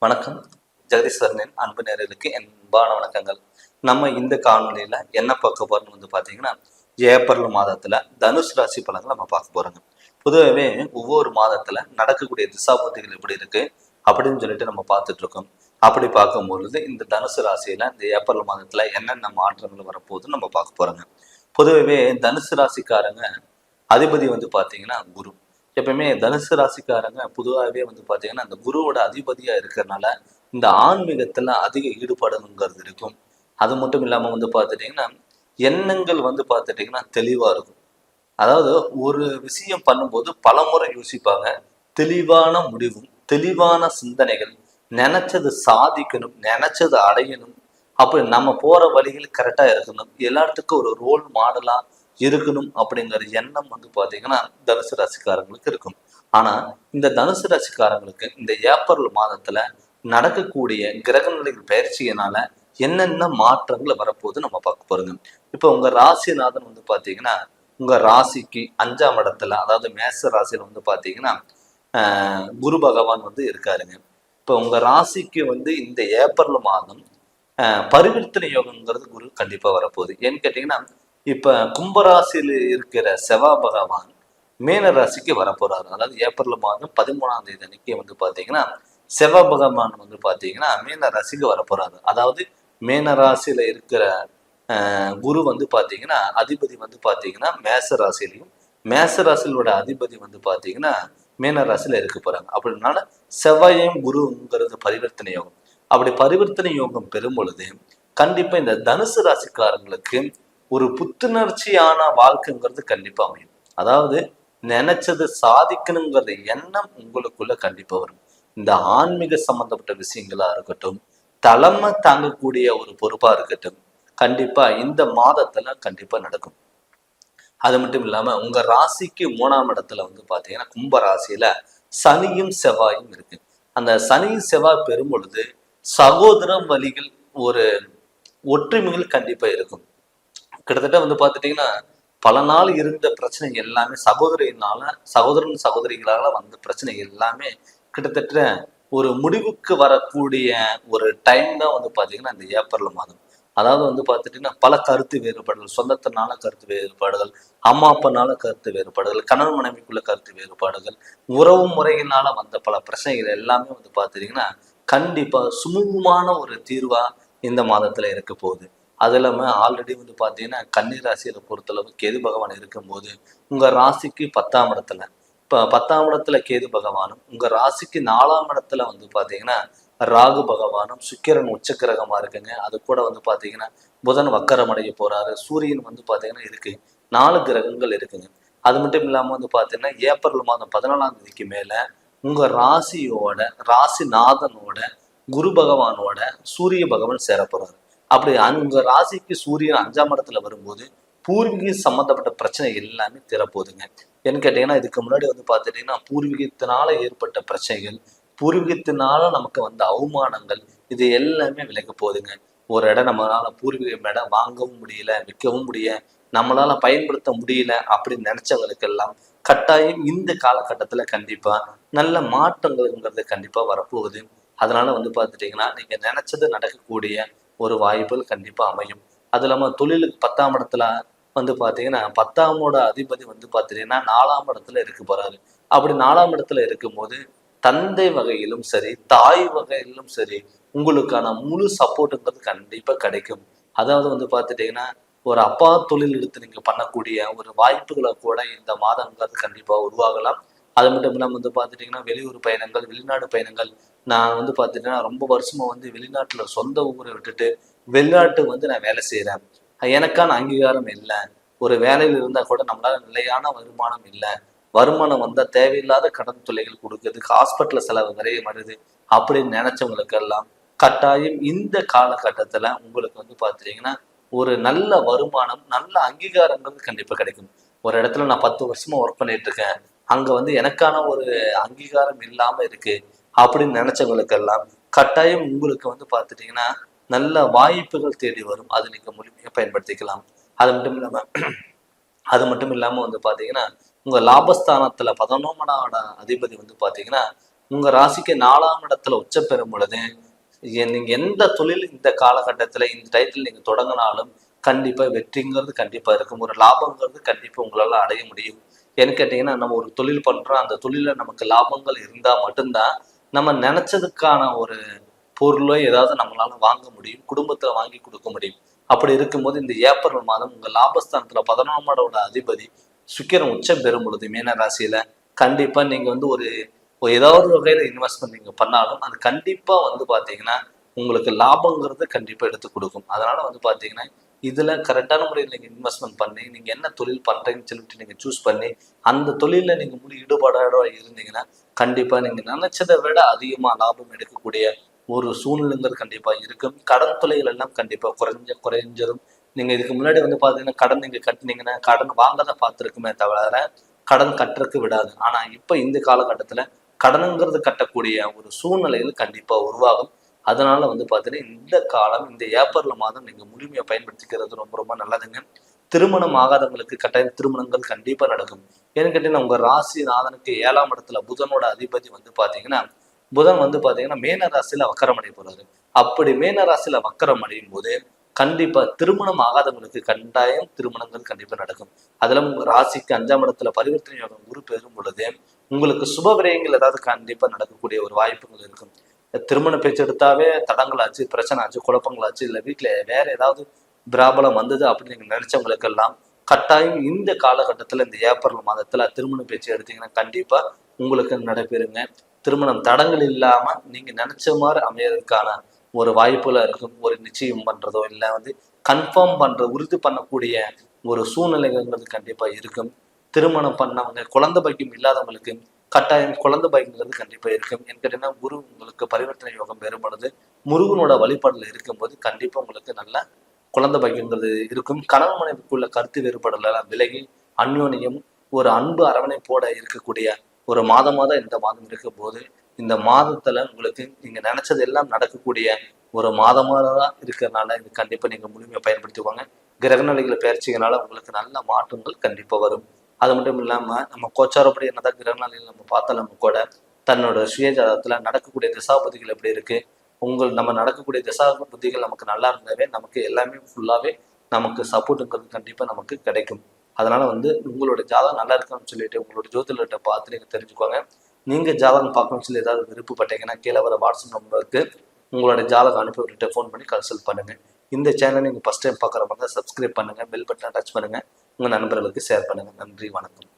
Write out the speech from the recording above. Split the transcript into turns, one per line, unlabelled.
வணக்கம். ஜெகதீஸ்வரனின் அன்பு நேயர்களுக்கு என் அன்பான வணக்கங்கள். நம்ம இந்த காணொலியில என்ன பார்க்க போறோம்னு பார்த்தீங்கன்னா, ஏப்ரல் மாதத்துல தனுசு ராசி பலன்களை நம்ம பார்க்க போறோங்க. பொதுவாகவே ஒவ்வொரு மாதத்துல நடக்கக்கூடிய திசாபுத்திகள் எப்படி இருக்கு அப்படின்னு சொல்லிட்டு நம்ம பார்த்துட்டு இருக்கோம். அப்படி பார்க்கும்பொழுது இந்த தனுசு ராசியில இந்த ஏப்ரல் மாதத்துல என்னென்ன மாற்றங்கள் வரப்போகுதுன்னு நம்ம பார்க்க போறோங்க. பொதுவாகவே தனுசு ராசிக்காரங்க அதிபதி பார்த்தீங்கன்னா குரு. எப்பயுமே தனுசு ராசிக்காரங்க பொதுவாகவே பார்த்தீங்கன்னா அந்த குருவோட அதிபதியா இருக்கிறதுனால இந்த ஆன்மீகத்துல அதிக ஈடுபாடுங்கிறது இருக்கும். அது மட்டும் இல்லாம பார்த்துட்டீங்கன்னா எண்ணங்கள் பார்த்துட்டீங்கன்னா தெளிவா இருக்கும். அதாவது ஒரு விஷயம் பண்ணும்போது பலமுறை யோசிப்பாங்க. தெளிவான முடிவும் தெளிவான சிந்தனைகள், நினைச்சது சாதிக்கணும், நினைச்சது அடையணும், அப்படி நம்ம போற வழிகள் கரெக்டா இருக்கணும், எல்லாத்துக்கும் ஒரு ரோல் மாடலா இருக்கணும் அப்படிங்கிற எண்ணம் பாத்தீங்கன்னா தனுசு ராசிக்காரங்களுக்கு இருக்கும். ஆனா இந்த தனுசு ராசிக்காரங்களுக்கு இந்த ஏப்ரல் மாதத்துல நடக்கக்கூடிய கிரக நிலைகள் பயிற்சியினால என்னென்ன மாற்றங்கள் வரப்போகுது நம்ம பார்க்க போறோங்க. இப்ப உங்க ராசிநாதன் பாத்தீங்கன்னா உங்க ராசிக்கு 5ஆம் இடத்துல, அதாவது மேச ராசியில பாத்தீங்கன்னா குரு பகவான் இருக்காருங்க. இப்ப உங்க ராசிக்கு இந்த ஏப்ரல் மாதம் பரிவர்த்தனை யோகம்ங்கிறது குரு கண்டிப்பா வரப்போகுது. ஏன்னு கேட்டீங்கன்னா இப்ப கும்பராசியில் இருக்கிற செவ்வாய் பகவான் மீன ராசிக்கு வரப்போறாரு. அதாவது ஏப்ரல் மாதம் 13ஆம் தேதி அன்னைக்கு பாத்தீங்கன்னா செவ்வாய் பகவான் பாத்தீங்கன்னா மீன ராசிக்கு வரப்போறாரு. அதாவது மீன ராசியில இருக்கிற குரு பாத்தீங்கன்னா அதிபதி பாத்தீங்கன்னா மேச ராசிலையும், மேச ராசியோட அதிபதி பாத்தீங்கன்னா மீன ராசியில இருக்க போறாங்க. அப்படினால செவ்வாயும் குருங்கிறது பரிவர்த்தனை யோகம். அப்படி பரிவர்த்தனை யோகம் பெறும் பொழுது கண்டிப்பா இந்த தனுசு ராசிக்காரங்களுக்கு ஒரு புத்துணர்ச்சியான வாழ்க்கைங்கிறது கண்டிப்பா அமையும். அதாவது நினைச்சது சாதிக்கணுங்கிற எண்ணம் உங்களுக்குள்ள கண்டிப்பா வரும். இந்த ஆன்மீக சம்பந்தப்பட்ட விஷயங்களா இருக்கட்டும், தலைமை தாங்கக்கூடிய ஒரு பொறுப்பா இருக்கட்டும், கண்டிப்பா இந்த மாதத்துல கண்டிப்பா நடக்கும். அது மட்டும் இல்லாம உங்க ராசிக்கு 3ஆம் இடத்துல பாத்தீங்கன்னா கும்ப ராசியில சனியும் செவ்வாயும் இருக்கு. அந்த சனி செவ்வாய் பெறும் பொழுது சகோதர வழிகள் ஒரு ஒற்றுமைகள் கண்டிப்பா இருக்கும். கிட்டத்தட்ட பார்த்துட்டீங்கன்னா பல நாள் இருந்த பிரச்சனை எல்லாமே சகோதரன் சகோதரிகளால வந்த பிரச்சனை எல்லாமே கிட்டத்தட்ட ஒரு முடிவுக்கு வரக்கூடிய ஒரு டைம் தான் பாத்தீங்கன்னா இந்த ஏப்ரல் மாதம். அதாவது பார்த்துட்டீங்கன்னா பல கருத்து வேறுபாடுகள், சொந்தத்தினால கருத்து வேறுபாடுகள், அம்மா அப்பனால கருத்து வேறுபாடுகள், கணவன் மனைவிக்குள்ள கருத்து வேறுபாடுகள், உறவு முறையினால வந்த பல பிரச்சனைகள் எல்லாமே பார்த்துட்டீங்கன்னா கண்டிப்பா சுமூகமான ஒரு தீர்வா இந்த மாதத்துல இருக்க போகுது. அது இல்லாம ஆல்ரெடி பாத்தீங்கன்னா கன்னி ராசியில பொறுத்தளவு கேது பகவான் இருக்கும்போது உங்க ராசிக்கு 10ஆம் இடத்துல, இப்ப 10ஆம் இடத்துல கேது பகவானும் உங்க ராசிக்கு 4ஆம் இடத்துல பாத்தீங்கன்னா ராகு பகவானும் சுக்கிரன் உச்ச கிரகமா இருக்குங்க. அது கூட பாத்தீங்கன்னா புதன் வக்கரம் அடைய போறாரு. சூரியன் பாத்தீங்கன்னா இருக்கு. 4 கிரகங்கள் இருக்குங்க. அது மட்டும் இல்லாம பாத்தீங்கன்னா ஏப்ரல் மாதம் 14ஆம் தேதிக்கு மேல உங்க ராசியோட ராசிநாதனோட குரு பகவானோட சூரிய பகவான் சேர போறாரு. அப்படி உங்க ராசிக்கு சூரியன் 5ஆம் இடத்துல வரும்போது பூர்வீக சம்பந்தப்பட்ட பிரச்சனை எல்லாமே தீரப்போகுதுங்க. ஏன்னு கேட்டீங்கன்னா இதுக்கு முன்னாடி பாத்துட்டீங்கன்னா பூர்வீகத்தினால ஏற்பட்ட பிரச்சனைகள், பூர்வீகத்தினால நமக்கு அவமானங்கள், இது எல்லாமே விலக போகுதுங்க. ஒரு இடம் நம்மளால பூர்வீகம் இடம் வாங்கவும் முடியல, விற்கவும் முடியல, நம்மளால பயன்படுத்த முடியல அப்படின்னு நினைச்சவங்களுக்கு எல்லாம் கட்டாயம் இந்த காலகட்டத்துல கண்டிப்பா நல்ல மாற்றங்கள்ங்கிறது கண்டிப்பா வரப்போகுது. அதனால பாத்துட்டீங்கன்னா நீங்க நினைச்சது நடக்கக்கூடிய ஒரு வாய்ப்புகள் கண்டிப்பா அமையும். அது இல்லாம தொழிலுக்கு 10ஆம் இடத்துல பாத்தீங்கன்னா 10ஆமோட அதிபதி பாத்தீங்கன்னா 4ஆம் இடத்துல இருக்க போறாரு. அப்படி 4ஆம் இடத்துல இருக்கும்போது தந்தை வகையிலும் சரி, தாய் வகையிலும் சரி, உங்களுக்கான முழு சப்போர்ட்டுங்கிறது கண்டிப்பா கிடைக்கும். அதாவது பாத்துட்டீங்கன்னா ஒரு அப்பா தொழில் எடுத்து நீங்க பண்ணக்கூடிய ஒரு வாய்ப்புகளை கூட இந்த மாதங்கிறது கண்டிப்பா உருவாகலாம். அது மட்டும் இல்லாம பாத்துட்டீங்கன்னா வெளியூர் பயணங்கள், வெளிநாடு பயணங்கள். நான் பாத்துட்டீங்கன்னா ரொம்ப வருஷமா வெளிநாட்டுல சொந்த ஊரை விட்டுட்டு வெளிநாட்டு நான் வேலை செய்யறேன். எனக்கான அங்கீகாரம் இல்லை. ஒரு வேலையில இருந்தா கூட நம்மளால நிலையான வருமானம் இல்லை. வருமானம் வந்தா தேவையில்லாத கடன் தொல்லைகள் கொடுக்கறதுக்கு ஹாஸ்பிட்டல் செலவு நிறைய வருது அப்படின்னு நினைச்சவங்களுக்கு எல்லாம் கட்டாயம் இந்த காலகட்டத்துல உங்களுக்கு பாத்துட்டீங்கன்னா ஒரு நல்ல வருமானம், நல்ல அங்கீகாரங்கள் கண்டிப்பா கிடைக்கும். ஒரு இடத்துல நான் 10 வருஷமா ஒர்க் பண்ணிட்டு இருக்கேன், அங்க எனக்கான ஒரு அங்கீகாரம் இல்லாம இருக்கு அப்படின்னு நினைச்சவங்களுக்கு எல்லாம் கட்டாயம் உங்களுக்கு பாத்துட்டீங்கன்னா நல்ல வாய்ப்புகள் தேடி வரும். அது நீங்க முழுமையா பயன்படுத்திக்கலாம். அது மட்டும் இல்லாம அது மட்டும் இல்லாம பாத்தீங்கன்னா உங்க லாபஸ்தானத்துல 11ஆம் அதிபதி பாத்தீங்கன்னா உங்க ராசிக்கு 4ஆம் இடத்துல உச்சம் பெறும் பொழுது நீங்க எந்த தொழில் இந்த காலகட்டத்துல இந்த டைட்டில் நீங்க தொடங்கினாலும் கண்டிப்பா வெற்றிங்கிறது கண்டிப்பா இருக்கும். ஒரு லாபங்கிறது கண்டிப்பா உங்களால அடைய முடியும். ஏன்னு கேட்டீங்கன்னா, நம்ம ஒரு தொழில் பண்றோம், அந்த தொழில நமக்கு லாபங்கள் இருந்தா மட்டும்தான் நம்ம நினைச்சதுக்கான ஒரு பொருளோ ஏதாவது நம்மளால வாங்க முடியும், குடும்பத்துல வாங்கி கொடுக்க முடியும். அப்படி இருக்கும்போது இந்த ஏப்ரல் மாதம் உங்க லாபஸ்தானத்துல 11ஆம் இடோட அதிபதி சுக்கிரன் உச்சம் பெறும் பொழுது மீன ராசியில கண்டிப்பா நீங்க வந்து ஏதாவது வகையில இன்வெஸ்ட்மெண்ட் நீங்க பண்ணாலும் அது கண்டிப்பா வந்து பாத்தீங்கன்னா உங்களுக்கு லாபங்கிறது கண்டிப்பா எடுத்து கொடுக்கும். அதனால வந்து பாத்தீங்கன்னா இதுல கரெக்டான முறையில் நீங்க இன்வெஸ்ட்மெண்ட் பண்ணி நீங்க என்ன தொழில் பண்றீங்கன்னு சொல்லிட்டு நீங்க சூஸ் பண்ணி அந்த தொழில நீங்க முழு ஈடுபாடோட இருந்தீங்கன்னா கண்டிப்பா நீங்க நினைச்சதை விட அதிகமா லாபம் எடுக்கக்கூடிய ஒரு சூழ்நிலைங்கிறது கண்டிப்பா இருக்கும். கடன் தொல்லைகள் எல்லாம் கண்டிப்பா குறைஞ்சிரும். நீங்க இதுக்கு முன்னாடி வந்து பாத்தீங்கன்னா கடன் நீங்க கட்டினீங்கன்னா கடன் வாங்கத பார்த்துருக்குமே தவிர கடன் கட்டுறதுக்கு விடாது. ஆனா இப்ப இந்த காலகட்டத்துல கடனுங்கிறது கட்டக்கூடிய ஒரு சூழ்நிலைகள் கண்டிப்பா உருவாகும். அதனால வந்து பாத்தீங்கன்னா இந்த காலம் இந்த ஏப்ரல் மாதம் நீங்க முழுமையா பயன்படுத்திக்கிறது ரொம்ப ரொம்ப நல்லதுங்க. திருமணம் ஆகாதவங்களுக்கு கட்டாயம் திருமணங்கள் கண்டிப்பா நடக்கும். ஏன்னு கேட்டீங்கன்னா உங்க ராசி நாதனுக்கு 7ஆம் இடத்துல புதனோட அதிபதி வந்து பாத்தீங்கன்னா புதன் வந்து பாத்தீங்கன்னா மீன ராசியில வக்கரம் அடைய போறாரு. அப்படி மீன ராசியில வக்கரம் அடையும் போது கண்டிப்பா திருமணம் ஆகாதவங்களுக்கு கட்டாயம் திருமணங்கள் கண்டிப்பா நடக்கும். அதுல உங்க ராசிக்கு 5ஆம் இடத்துல பரிவர்த்தனை யோகம் குரு பெறும் பொழுது உங்களுக்கு சுப விரயங்கள் ஏதாவது கண்டிப்பா நடக்கக்கூடிய ஒரு வாய்ப்புகள் இருக்கும். திருமண பேச்சு எடுத்தாவே தடங்கள் ஆச்சு, பிரச்சனை ஆச்சு, குழப்பங்கள் ஆச்சு, இல்ல வீட்டுல வேற ஏதாவது பிராபலம் வந்தது அப்படின்னு நீங்க நினைச்சவங்களுக்கெல்லாம் கட்டாயம் இந்த காலகட்டத்துல இந்த ஏப்ரல் மாதத்துல திருமண பேச்சு எடுத்தீங்கன்னா கண்டிப்பா உங்களுக்கு நடைபெறுங்க. திருமணம் தடங்கள் இல்லாம நீங்க நினைச்ச மாதிரி அமையறதுக்கான ஒரு வாய்ப்புல இருக்கும். ஒரு நிச்சயம் பண்றதோ இல்ல வந்து கன்ஃபார்ம் பண்ற உறுதி பண்ணக்கூடிய ஒரு சூழ்நிலைங்கிறது கண்டிப்பா இருக்கும். திருமணம் பண்ணவங்க குழந்தை பாக்கியம் இல்லாதவங்களுக்கு கட்டாயம் குழந்தை பாக்கியங்கிறது கண்டிப்பா இருக்கும். எனக்கு கேட்டீங்கன்னா குரு உங்களுக்கு பரிவர்த்தனை யோகம் வேறுபடுது. முருகனோட வழிபாடுல இருக்கும்போது கண்டிப்பா உங்களுக்கு நல்ல குழந்தை பாக்கியங்கிறது இருக்கும். கணவன் மனைவிக்குள்ள கருத்து வேறுபாடுல விலகி அந்யோன்யம் ஒரு அன்பு அரவணைப்போட இருக்கக்கூடிய ஒரு மாதமாக இந்த மாதம் இருக்கும் போது இந்த மாதத்துல உங்களுக்கு நீங்க நினைச்சது எல்லாம் நடக்கக்கூடிய ஒரு மாதமாக தான் இருக்கிறதுனால இது கண்டிப்பா நீங்க முழுமையா பயன்படுத்திக்குவாங்க. கிரகநிலைகளை பயிற்சிகளால உங்களுக்கு நல்ல மாற்றங்கள் கண்டிப்பா வரும். அது மட்டும் இல்லாம நம்ம கோச்சாரப்படி என்னதான் கிரகநிலைகள் நம்ம பார்த்தாலும் கூட தன்னோட சுயஜாதத்துல நடக்கக்கூடிய திசாபதிகள் எப்படி இருக்கு, நம்ம நடக்கக்கூடிய திசா புத்திகள் நமக்கு நல்லா இருந்தாவே நமக்கு எல்லாமே ஃபுல்லாவே நமக்கு சப்போர்ட்டுங்கிறது கண்டிப்பா நமக்கு கிடைக்கும். அதனால வந்து உங்களோட ஜாதகம் நல்லா இருக்குன்னு சொல்லிட்டு உங்களோட ஜோதிடர்கிட்ட பார்த்து நீங்க தெரிஞ்சுக்கோங்க. நீங்க ஜாதகம் பார்க்கணும்னு சொல்லி ஏதாவது விருப்பப்பட்டீங்கன்னா கீழே வர வாட்ஸ்அப் நம்பருக்கு உங்களோட ஜாதகம் அனுப்பி விட்டுட்டு ஃபோன் பண்ணி கன்சல்ட் பண்ணுங்க. இந்த சேனல் நீங்க ஃபர்ஸ்ட் டைம் பார்க்குற மாதிரி சப்ஸ்கிரைப் பண்ணுங்க, பெல் பட்டனை டச் பண்ணுங்க, உங்க நண்பர்களுக்கு ஷேர் பண்ணுங்க. நன்றி, வணக்கம்.